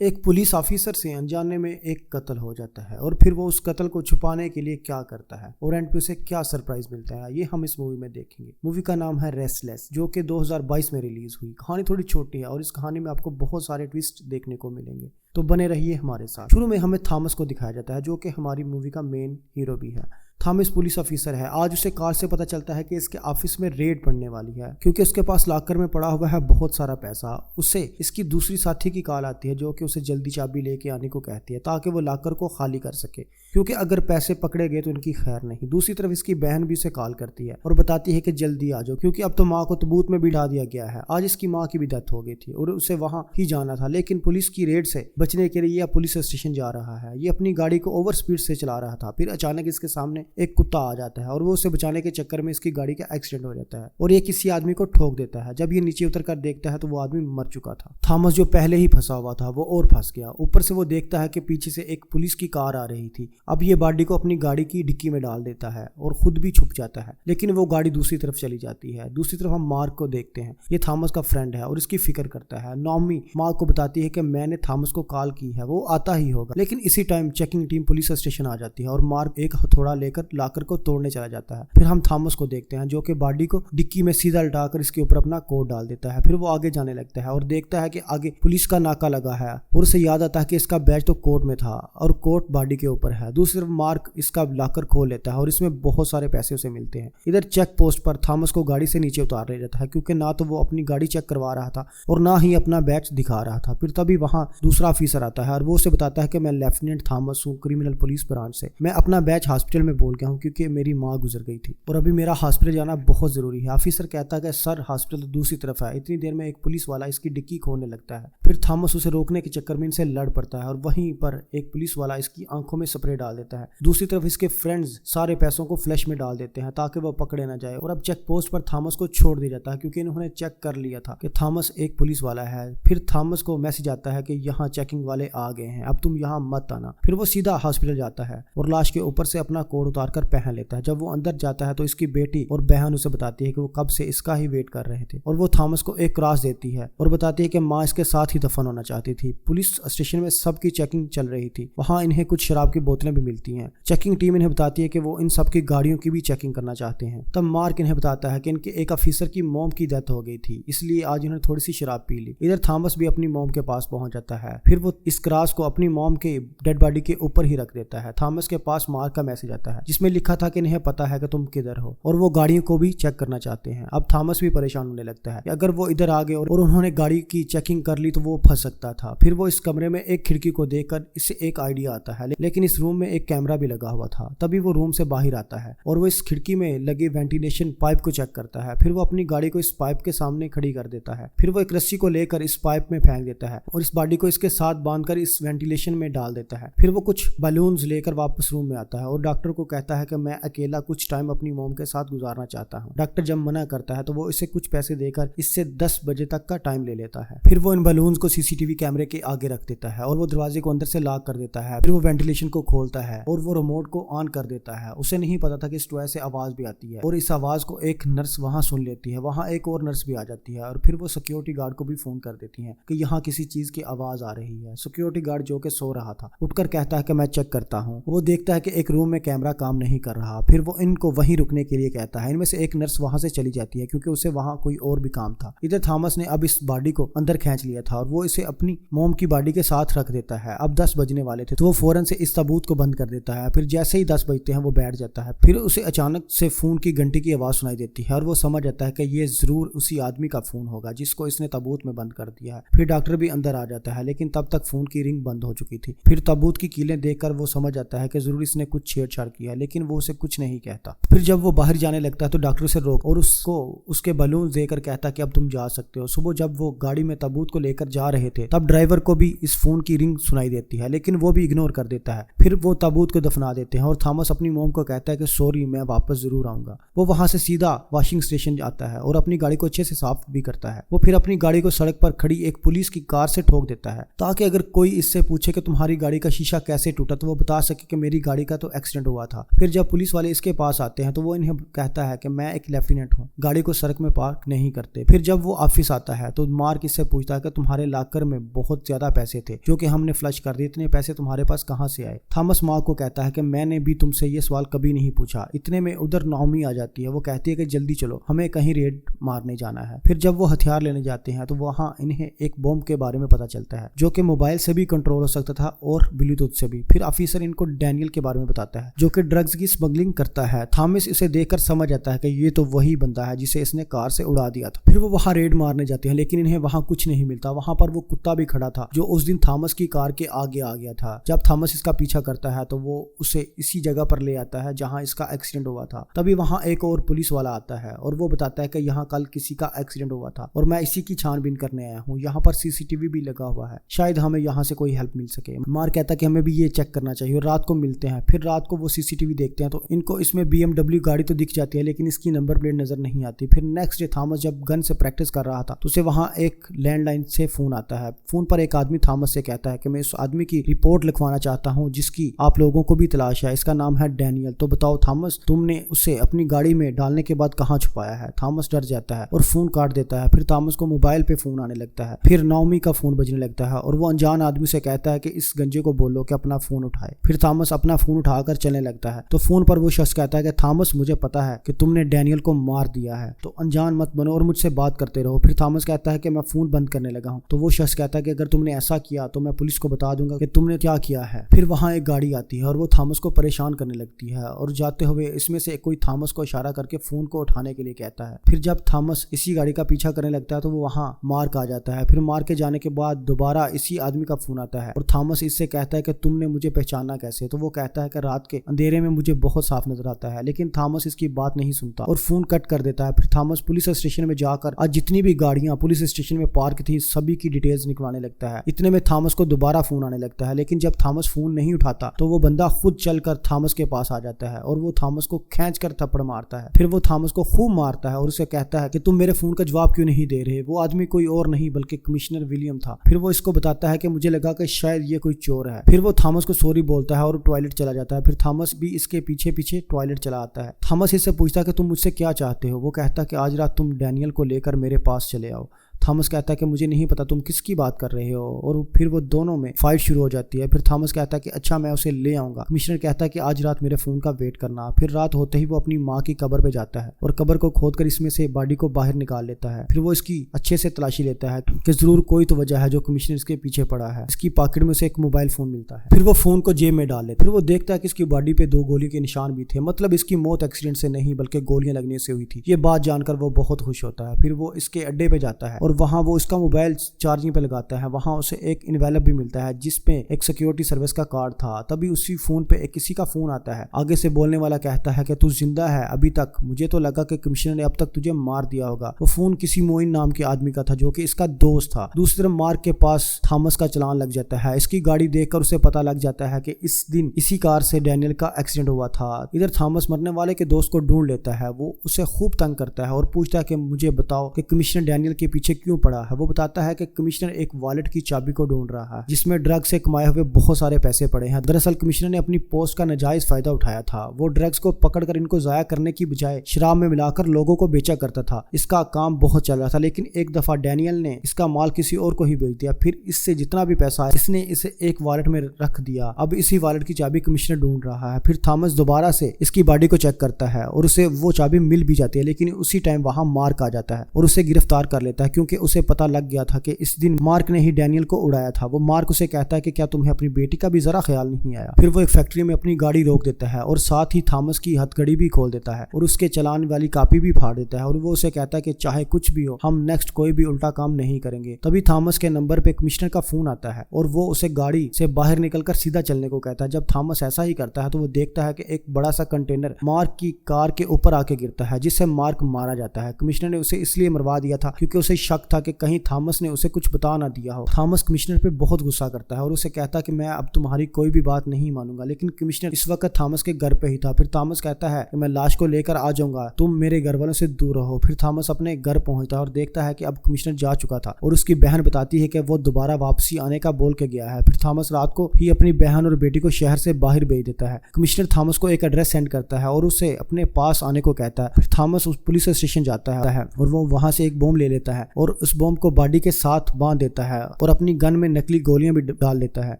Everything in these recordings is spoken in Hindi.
एक पुलिस ऑफिसर से अनजाने में एक कत्ल हो जाता है और फिर वो उस कत्ल को छुपाने के लिए क्या करता है और एंड पे उसे क्या सरप्राइज मिलता है, ये हम इस मूवी में देखेंगे। मूवी का नाम है रेस्टलेस, जो कि 2022 में रिलीज हुई। कहानी थोड़ी छोटी है और इस कहानी में आपको बहुत सारे ट्विस्ट देखने को मिलेंगे, तो बने रहिए हमारे साथ। शुरू में हमें थॉमस को दिखाया जाता है, जो कि हमारी मूवी का मेन हीरो भी है। थॉमस पुलिस ऑफिसर है। आज उसे कार से पता चलता है कि इसके ऑफिस में रेड पड़ने वाली है, क्योंकि उसके पास लॉकर में पड़ा हुआ है बहुत सारा पैसा। उससे इसकी दूसरी साथी की कॉल आती है, जो कि उसे जल्दी चाबी लेके आने को कहती है ताकि वो लॉकर को खाली कर सके, क्योंकि अगर पैसे पकड़े गए तो उनकी खैर नहीं। दूसरी तरफ इसकी बहन भी उसे कॉल करती है और बताती है कि जल्दी आ जाओ, क्योंकि अब तो माँ को तबूत में बिठा दिया गया है। आज इसकी माँ की भी डेथ हो गई थी और उसे वहां ही जाना था, लेकिन पुलिस की रेड से बचने के लिए यह पुलिस स्टेशन जा रहा है। ये अपनी गाड़ी को ओवर स्पीड से चला रहा था। फिर अचानक इसके सामने एक कुत्ता आ जाता है और वो उसे बचाने के चक्कर में इसकी गाड़ी का एक्सीडेंट हो जाता है और ये किसी आदमी को ठोक देता है। जब ये नीचे उतर कर देखता है तो वो आदमी मर चुका था। थॉमस जो पहले ही फंसा हुआ था वो और फंस गया। ऊपर से वो देखता है कि पीछे से एक पुलिस की कार आ रही थी। अब ये बॉडी को अपनी गाड़ी की डिक्की में डाल देता है और खुद भी छुप जाता है, लेकिन वो गाड़ी दूसरी तरफ चली जाती है। दूसरी तरफ हम मार्क को देखते हैं। ये थॉमस का फ्रेंड है और इसकी फिक्र करता है। नॉमी मार्क को बताती है कि मैंने थॉमस को कॉल की है, वो आता ही होगा। लेकिन इसी time checking team police station आ जाती है और मार्क एक हथौड़ा लेकर लॉकर को तोड़ने चला जाता है। फिर हम थॉमस को देखते हैं, जो कि बॉडी को डिक्की में सीधा लटाकर इसके ऊपर अपना कोट डाल देता है। फिर वो आगे जाने लगता है और देखता है कि आगे पुलिस का नाका लगा है और उसे याद आता है कि इसका बैच तो कोट में था और कोट बॉडी के ऊपर है। दूसरी तरफ मार्क इसका लॉकर खोल लेता है और इसमें बहुत सारे पैसे उसे मिलते हैं। इधर चेक पोस्ट पर थॉमस को गाड़ी से नीचे उतार ले जाता है, क्योंकि ना तो वो अपनी गाड़ी चेक करवा रहा था और ना ही अपना बैच दिखा रहा था। फिर तभी वहां दूसरा ऑफिसर आता है और वो उसे बताता है कि मैं लेफ्टिनेंट थॉमस हूँ, क्रिमिनल पुलिस ब्रांच से। मैं अपना बैच हॉस्पिटल में भूल गया हूँ, क्योंकि मेरी माँ गुजर गई थी और अभी मेरा हॉस्पिटल जाना बहुत जरूरी है। ऑफिसर कहता है कि सर हॉस्पिटल तो दूसरी तरफ है। इतनी देर में एक पुलिस वाला इसकी डिक्की खोलने लगता है। फिर थॉमस उसे रोकने के चक्कर में इनसे लड़ पड़ता है और वहीं पर एक पुलिस वाला इसकी आंखों में स्प्रे डाल देता है। दूसरी तरफ इसके फ्रेंड्स सारे पैसों को फ्लैश में डाल देते हैं ताकि वो पकड़े ना जाए। और अब चेक पोस्ट पर थॉमस को छोड़ दिया जाता है, क्योंकि इन्होंने चेक कर लिया था कि थॉमस एक पुलिस वाला है। फिर थॉमस को मैसेज आता है कि यहाँ चेकिंग वाले आ गए हैं, अब तुम यहाँ मत आना। फिर वो सीधा हॉस्पिटल जाता है और लाश के ऊपर से अपना कोट उतार कर पहन लेता है। जब वो अंदर जाता है तो इसकी बेटी और बहन उसे बताती है कि वो कब से इसका ही वेट कर रहे थे और वो थॉमस को एक क्रॉस देती है और बताती है कि माँ इसके साथ ही दफन होना चाहती थी। पुलिस स्टेशन में सबकी चेकिंग चल रही थी। वहाँ इन्हें कुछ शराब की बोतलें भी मिलती हैं। चेकिंग टीम इन्हें बताती है कि वो इन सबकी गाड़ियों की भी चेकिंग करना चाहते हैं। तब मार्क इन्हें बताता है कि इनके एक ऑफिसर की मॉम की डेथ हो गई थी, इसलिए आज इन्होंने थोड़ी सी शराब पी ली। इधर थॉमस भी अपनी मॉम के पास पहुंच जाता है। फिर वो इस क्रॉस को अपनी मॉम के डेड बॉडी के ऊपर ही रख देता है। थॉमस के पास मार्क का मैसेज आता है, जिसमें लिखा था कि इन्हें पता है कि तुम किधर हो और वो गाड़ियों को भी चेक करना चाहते हैं। अब थॉमस भी परेशान होने लगता है कि अगर वो इधर आ गए और उन्होंने गाड़ी की चेकिंग कर ली तो वो फंस सकता था। फिर वो इस कमरे में एक खिड़की को देखकर इससे एक आइडिया आता है, लेकिन इस रूम में एक कैमरा भी लगा हुआ था। तभी वो रूम से बाहर आता है और वो इस खिड़की में लगे वेंटिलेशन पाइप को चेक करता है। फिर वो अपनी गाड़ी को इस पाइप के सामने खड़ी कर देता है। फिर वो एक रस्सी को लेकर इस पाइप में फेंक देता है और इस बॉडी को इसके साथ बांधकर इस वेंटिलेशन में डाल देता है। फिर वो कुछ बलून्स लेकर वापस रूम में आता है और डॉक्टर को कहता है कि मैं अकेला कुछ टाइम अपनी मॉम के साथ गुजारना चाहता हूँ। डॉक्टर जब मना करता है तो वो इसे कुछ पैसे देकर इससे 10 बजे तक का टाइम ले लेता है। फिर वो इन बलून्स को सीसीटीवी कैमरे के आगे रख देता है और वो दरवाजे को अंदर से लॉक कर देता है। फिर वो वेंटिलेशन को खोलता है और वो रिमोट को ऑन कर देता है। उसे नहीं पता था कि इस टॉय से आवाज भी आती है और इस आवाज को एक नर्स वहां सुन लेती है। वहां एक और नर्स भी आ जाती है और फिर वो सिक्योरिटी गार्ड को भी फोन कर देती है कि यहाँ किसी चीज की आवाज आ रही है। सिक्योरिटी गार्ड जो कि सो रहा था उठकर कहता है कि मैं चेक करता हूँ। वो देखता है कि एक रूम में कैमरा काम नहीं कर रहा। फिर वो इनको वहीं रुकने के लिए कहता है। इनमें से एक नर्स वहां से चली जाती है, क्योंकि उसे वहां कोई और भी काम था। इधर थॉमस ने अब इस बॉडी को अंदर खींच लिया था और वो इसे अपनी मॉम की बॉडी के साथ रख देता है। अब 10 बजने वाले थे तो वो फौरन से इस ताबूत को बंद कर देता है। फिर जैसे ही 10 बजते हैं वो बैठ जाता है। फिर उसे अचानक से फोन की घंटी की आवाज सुनाई देती है और वो समझ जाता है कि ये जरूर उसी आदमी का फोन होगा जिसको इसने ताबूत में बंद कर दिया है। फिर डॉक्टर भी अंदर आ जाता है, लेकिन तब तक फोन की रिंग बंद हो चुकी थी। फिर ताबूत की कीलें देखकर वो समझ जाता है कि जरूर इसने कुछ छेड़छाड़ किया, लेकिन वो उसे कुछ नहीं कहता। फिर जब वो बाहर जाने लगता है तो डॉक्टर उसे रोक और उसको उसके बलून देकर कहता कि अब तुम जा सकते हो। सुबह जब वो गाड़ी में ताबूत को लेकर जा रहे थे तब ड्राइवर को भी इस फोन की रिंग सुनाई देती है, लेकिन वो भी इग्नोर कर देता है। फिर वो ताबूत को दफना देते हैं और थॉमस अपनी मॉम को कहता है कि सॉरी, मैं वापस जरूर आऊंगा। वो वहां से सीधा वॉशिंग स्टेशन जाता है और अपनी गाड़ी को अच्छे से साफ भी करता है। वो फिर अपनी गाड़ी को सड़क पर खड़ी एक पुलिस की कार से ठोक देता है, ताकि अगर कोई इससे पूछे कि तुम्हारी गाड़ी का शीशा कैसे टूटा तो वो बता सके कि मेरी गाड़ी का तो एक्सीडेंट हुआ था। फिर जब पुलिस वाले इसके पास आते हैं तो वो इन्हें कहता है कि मैं एक लेफ्टिनेंट हूँ, गाड़ी को सड़क में पार्क नहीं करते। फिर जब वो ऑफिस आता है तो मार्क इससे पूछता है कि तुम्हारे लॉकर में बहुत ज्यादा पैसे थे जो कि हमने फ्लश कर दिए, इतने पैसे तुम्हारे पास कहाँ से आए? थॉमस मार्क को कहता है कि मैंने भी तुमसे ये सवाल कभी नहीं पूछा। इतने में उधर नाओमी आ जाती है, वो कहती है कि जल्दी चलो, हमें कहीं रेड मारने जाना है। फिर जब वो हथियार लेने जाते हैं तो वहाँ इन्हें एक बॉम्ब के बारे में पता चलता है जो कि मोबाइल से भी कंट्रोल हो सकता था और ब्लूटूथ से भी। फिर ऑफिसर इनको डैनियल के बारे में बताता है जो कि ड्रग्स की स्मगलिंग करता है। थॉमस इसे देखकर समझ आता है कि ये तो वही बंदा है जिसे इसने कार से उड़ा दिया था। फिर वो वहाँ रेड मारने जाते हैं लेकिन इन्हें वहाँ कुछ नहीं मिलता। वहाँ पर वो कुत्ता भी खड़ा था जो उस दिन थॉमस की कार के आगे आ गया था। जब थॉमस इसका पीछा करता है तो वो उसे इसी जगह पर ले आता है जहाँ इसका एक्सीडेंट हुआ था। तभी वहाँ एक और पुलिस वाला आता है और वो बताता है कि यहाँ कल किसी का एक्सीडेंट हुआ था और मैं इसी की छानबीन करने आया हूँ। यहाँ पर सीसीटीवी भी लगा हुआ है, शायद हमें यहाँ से कोई हेल्प मिल सके। मार्क कहता है कि हमें भी ये चेक करना चाहिए और रात को मिलते हैं। फिर रात को वो सीसीटीवी देखते हैं तो इनको इसमें BMW गाड़ी तो दिख जाती है लेकिन इसकी नंबर प्लेट नजर नहीं आती। फिर नेक्स्ट डे थॉमस जब गन से प्रैक्टिस कर रहा था तो उसे वहाँ एक लैंडलाइन से फोन आता है। फोन पर एक आदमी थॉमस से कहता है कि मैं इस आदमी की रिपोर्ट लिखवाना चाहता हूँ जिसकी आप लोगों को भी तलाश है, इसका नाम है डैनियल। तो बताओ थॉमस, तुमने उसे अपनी गाड़ी में डालने के बाद कहाँ छुपाया है? थॉमस डर जाता है और फोन काट देता है। फिर थॉमस को मोबाइल पे फोन आने लगता है। फिर नाओमी का फोन बजने लगता है और वो अनजान आदमी से कहता है कि इस गंजे को बोलो कि अपना फोन उठाए। फिर थॉमस अपना फोन उठाकर चलने लगता है तो फोन पर वो शख्स कहता है कि थॉमस, मुझे पता है कि तुमने डैनियल को मार दिया है, तो अनजान मत बनो और मुझसे बात करते रहो। फिर थॉमस कहता है कि मैं फोन बंद करने लगा हूँ। तो वो शख्स कहता है कि अगर तुमने ऐसा किया तो मैं पुलिस को बता दूंगा कि तुमने क्या किया है। फिर वहाँ एक गाड़ी आती है और वो थॉमस को परेशान करने लगती है और जाते हुए इसमें से कोई थॉमस को इशारा करके फोन को उठाने के लिए कहता है। फिर जब थॉमस इसी गाड़ी का पीछा करने लगता है तो वो वहाँ मार्क आ जाता है। फिर मार्क के जाने के बाद दोबारा इसी आदमी का फोन आता है और थॉमस इससे कहता है कि तुमने मुझे पहचाना कैसे? तो वो कहता है कि रात के अंधेरे में मुझे बहुत साफ नजर आता है, लेकिन थॉमस इसकी बात नहीं सुनता और फोन कट कर देता है। फिर थॉमस पुलिस स्टेशन में जाकर आज जितनी भी गाड़ियां पुलिस स्टेशन में पार्क थी सभी की डिटेल्स निकलवाने लगता है। इतने में थॉमस को दोबारा फोन आने लगता है लेकिन जब थॉमस फोन नहीं उठाता तो वो बंदा खुद चलकर थॉमस के पास आ जाता है और वो थॉमस को खींच कर थप्पड़ मारता है। फिर वो थॉमस को खूब मारता है और उसे कहता है कि तुम मेरे फोन का जवाब क्यों नहीं दे रहे? वो आदमी कोई और नहीं बल्कि कमिश्नर विलियम था। फिर वो इसको बताता है कि मुझे लगा कि शायद ये कोई चोर है। फिर वो थॉमस को सॉरी बोलता है और टॉयलेट चला जाता है। फिर थॉमस भी इसके पीछे पीछे टॉयलेट चला आता है। थॉमस इससे पूछता है कि तुम मुझसे क्या चाहते हो? वो कहता है कि आज रात तुम डैनियल को लेकर मेरे पास चले आओ। थॉमस कहता है कि मुझे नहीं पता तुम किसकी बात कर रहे हो और फिर वो दोनों में फाइट शुरू हो जाती है। फिर थॉमस कहता है कि अच्छा मैं उसे ले आऊंगा। कमिश्नर कहता है कि आज रात मेरे फोन का वेट करना। फिर रात होते ही वो अपनी माँ की कब्र पे जाता है और कब्र को खोदकर इसमें से बॉडी को बाहर निकाल लेता है। फिर वो इसकी अच्छे से तलाशी लेता है कि जरूर कोई तो वजह है जो कमिश्नर इसके पीछे पड़ा है। इसकी पॉकेट में से एक मोबाइल फोन मिलता है। फिर वो फोन को जेब में डाल लेता है। फिर वो देखता है कि इसकी बॉडी पे 2 गोली के निशान भी थे, मतलब इसकी मौत एक्सीडेंट से नहीं बल्कि गोलियां लगने से हुई थी। ये बात जानकर वो बहुत खुश होता है। फिर वो इसके अड्डे पे जाता है और वहाँ वो इसका मोबाइल चार्जिंग पे लगाता है। वहां उसे एक इनवेलप भी मिलता है जिसपे एक सिक्योरिटी सर्विस का कार्ड था। तभी उसी फोन पे एक किसी का फोन आता है। आगे से बोलने वाला कहता है कि तू जिंदा है अभी तक? मुझे तो लगा कि कमिश्नर ने अब तक तुझे मार दिया होगा। वो फोन किसी मोइन नाम के आदमी का था जो कि इसका दोस्त था। दूसरी तरफ मार्क के पास थॉमस का चलान लग जाता है। इसकी गाड़ी देखकर उसे पता लग जाता है कि इस दिन इसी कार से डैनियल का एक्सीडेंट हुआ था। इधर थॉमस मरने वाले के दोस्त को ढूंढ लेता है। वो उसे खूब तंग करता है और पूछता है कि मुझे बताओ कि कमिश्नर डैनियल के पीछे क्यों पड़ा है। वो बताता है कि कमिश्नर एक वॉलेट की चाबी को ढूंढ रहा है जिसमें ड्रग्स से कमाए हुए बहुत सारे पैसे पड़े हैं। दरअसल कमिश्नर ने अपनी पोस्ट का नाजायज फायदा उठाया था। वो ड्रग्स को पकड़कर इनको जाया करने की बजाय शराब में मिलाकर लोगों को बेचा करता था। इसका काम बहुत चल रहा था लेकिन एक दफा डैनियल ने इसका माल किसी और को ही बेच दिया। फिर इससे जितना भी पैसा है इसने इसे एक वॉलेट में रख दिया। अब इसी वॉलेट की चाबी कमिश्नर ढूंढ रहा है। फिर थॉमस दोबारा से इसकी बॉडी को चेक करता है और उसे वो चाबी मिल भी जाती है लेकिन उसी टाइम वहां मार्क आ जाता है और उसे गिरफ्तार कर लेता है क्योंकि उसे पता लग गया था कि इस दिन मार्क ने ही डैनियल को उड़ाया था। वो मार्क उसे कहता है कि क्या तुम्हें अपनी बेटी का भी जरा ख्याल नहीं आया? फिर वो एक फैक्ट्री में अपनी गाड़ी रोक देता है और साथ ही थॉमस की हथकड़ी भी खोल देता है और उसके चलान वाली कॉपी भी फाड़ देता है और वो उसे कहता है कि चाहे कुछ भी हो हम नेक्स्ट कोई भी उल्टा काम नहीं करेंगे। तभी थॉमस के नंबर पे कमिश्नर का फोन आता है और वो उसे गाड़ी से बाहर निकलकर सीधा चलने को कहता है। जब थॉमस ऐसा ही करता है तो वो देखता है कि एक बड़ा सा कंटेनर मार्क की कार के ऊपर आके गिरता है जिससे मार्क मारा जाता है। कमिश्नर ने उसे इसलिए मरवा दिया था क्योंकि उसे शक शक था कि कहीं थॉमस ने उसे कुछ बता ना दिया हो। थॉमस कमिश्नर पे बहुत गुस्सा करता है और उसे कहता है कि मैं अब तुम्हारी कोई भी बात नहीं मानूंगा, लेकिन कमिश्नर इस वक्त थॉमस के घर पे ही था। फिर थॉमस कहता है कि मैं लाश को लेकर आ जाऊंगा, तुम मेरे घर वालों से दूर रहो। फिर थॉमस अपने घर पहुंचता है और देखता है कि अब कमिश्नर जा चुका था और उसकी बहन बताती है कि वो दोबारा वापसी आने का बोल के गया है। फिर थॉमस रात को ही अपनी बहन और बेटी को शहर से बाहर भेज देता है। कमिश्नर थॉमस को एक एड्रेस सेंड करता है और उसे अपने पास आने को कहता है। फिर थॉमस उस पुलिस स्टेशन जाता है और वो वहां से एक बॉम्ब ले लेता है और उस बॉम्ब को बॉडी के साथ बांध देता है और अपनी गन में नकली गोलियां भी डाल देता है।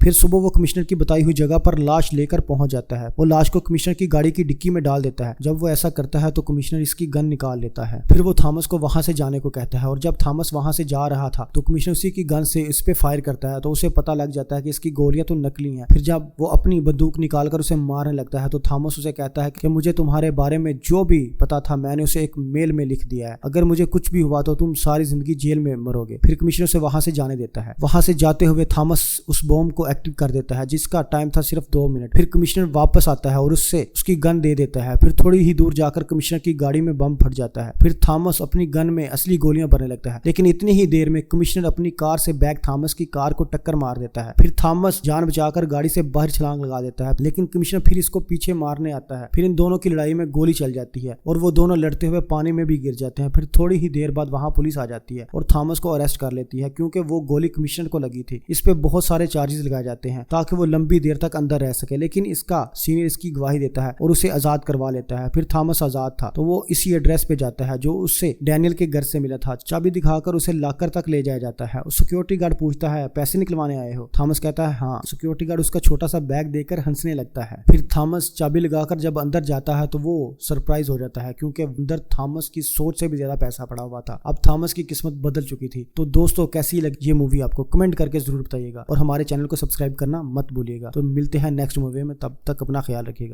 फिर सुबह वो कमिश्नर की बताई हुई जगह पर लाश लेकर पहुंच जाता है। वो लाश को कमिश्नर की गाड़ी की डिक्की में डाल देता है। जब वो ऐसा करता है तो कमिश्नर इसकी गन निकाल लेता है। फिर वो थॉमस को वहां से जाने को कहता है और जब थॉमस वहां से जा रहा था तो कमिश्नर उसी की गन से इस पे फायर करता है तो उसे पता लग जाता है कि इसकी गोलियां तो नकली हैं। फिर जब वो अपनी बंदूक निकालकर उसे मारने लगता है तो थॉमस उसे कहता है कि मुझे तुम्हारे बारे में जो भी पता था मैंने उसे एक मेल में लिख दिया है, अगर मुझे कुछ भी हुआ तो तुम सारी जिंदगी जेल में मरोगे। फिर कमिश्नर से वहां से जाने देता है। वहां से जाते हुए थॉमस उस बॉम्ब को एक्टिव कर देता है जिसका टाइम था सिर्फ 2 मिनट। फिर कमिश्नर वापस आता है और उससे उसकी गन दे देता है। फिर थोड़ी ही दूर जाकर कमिश्नर की गाड़ी में बम फट जाता है। फिर थॉमस अपनी गन में असली गोलियां भरने लगता है, लेकिन इतनी ही देर में कमिश्नर अपनी कार से बैग थॉमस की कार को टक्कर मार देता है। फिर थॉमस जान बचाकर गाड़ी से बाहर छलांग लगा देता है, लेकिन कमिश्नर फिर इसको पीछे मारने आता है। फिर इन दोनों की लड़ाई में गोली चल जाती है और वो दोनों लड़ते हुए पानी में भी गिर जाते हैं। फिर थोड़ी ही देर बाद वहां पुलिस आ जाती है और थॉमस को अरेस्ट कर लेती है क्योंकि वो गोली कमिश्नर को लगी थी। इस पे बहुत सारे चार्जेस लगाए जाते हैं ताकि वो लंबी देर तक अंदर रह सके, लेकिन इसका सीनियर इसकी गवाही देता है और उसे आजाद करवा लेता है। फिर थॉमस आजाद था तो वो इसी एड्रेस पे जाता है जो उससे डैनियल के घर से मिला था। चाबी दिखाकर उसे लॉकर तक ले जाया जाता है। सिक्योरिटी गार्ड पूछता है पैसे निकलवाने आए हो? थॉमस कहता है हाँ। सिक्योरिटी गार्ड उसका छोटा सा बैग देकर हंसने लगता है। फिर थॉमस चाबी लगाकर जब अंदर जाता है तो वो सरप्राइज हो जाता है क्योंकि अंदर थॉमस की सोच से भी ज्यादा पैसा पड़ा हुआ था। अब थॉमस की किस्मत बदल चुकी थी। तो दोस्तों कैसी लगी ये मूवी आपको कमेंट करके जरूर बताइएगा और हमारे चैनल को सब्सक्राइब करना मत भूलिएगा। तो मिलते हैं नेक्स्ट मूवी में, तब तक अपना ख्याल रखिएगा।